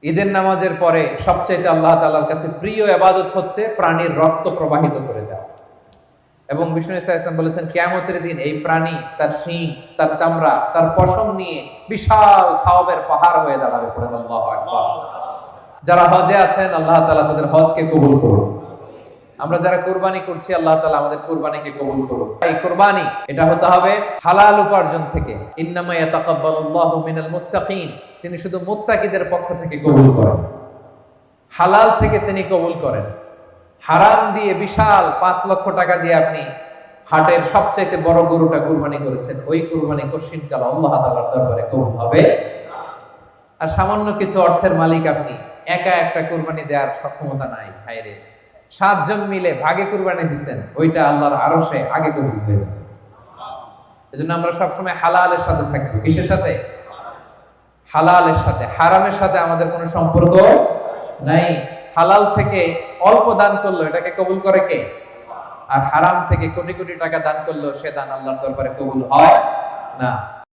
ঈদের নামাজের পরে সবচাইতে আল্লাহ তাআলার কাছে প্রিয় ইবাদত হচ্ছে প্রাণীর রক্ত প্রবাহিত করে দেওয়া। এবং বিষ্ণু ইসা ইসলাম বলেছেন কিয়ামতের দিন এই প্রাণী তার শিং, তার চামড়া, তার পশম নিয়ে বিশাল সওয়াবের পাহাড় হয়ে দাঁড়াবে। পড়েন আল্লাহু আকবার। যারা হজে আছেন আল্লাহ তাআলা তাদের হজকে কবুল করুন। আমরা যারা কুরবানি করছি আল্লাহ তাআলা আমাদের কুরবানিকে কবুল করুন। এই কুরবানি এটা হতে হবে হালাল উপার্জন থেকে। ইন্নামা ইয়াতাকাব্বালুল্লাহু মিনাল মুত্তাকিন, তিনি শুধু মুত্তাকিদের পক্ষ থেকে কবুল করেন, হালাল থেকে তিনি কবুল করেন। হারাম দিয়ে বিশাল 5 লক্ষ টাকা দিয়ে আপনি হাটের সবচাইতে বড় গরুটা কুরবানি করেছেন, ওই কুরবানি কশিনকাল আল্লাহ তাআলার দরবারে কবুল হবে। আর সামান্য কিছু অর্থের মালিক আপনি, একা একটা কুরবানি দেওয়ার সক্ষমতা নাই, হায়রে 7 জন মিলে ভাগে কুরবানি দিবেন, ওইটা আল্লাহর আরশে আগে কবুল হয়ে যাবে। এজন্য আমরা সবসময় হালালের সাথে থাকবো। কিসের সাথে? হালালের সাথে। হারামের সাথে আমাদের কোনো সম্পর্ক নাই। হালাল থেকে অল্প দান করলো এটাকে কবুল করে কে? আর হারাম থেকে কোটি কোটি টাকা দান করলো সে দান আল্লাহর দরবারে কবুল হয় না।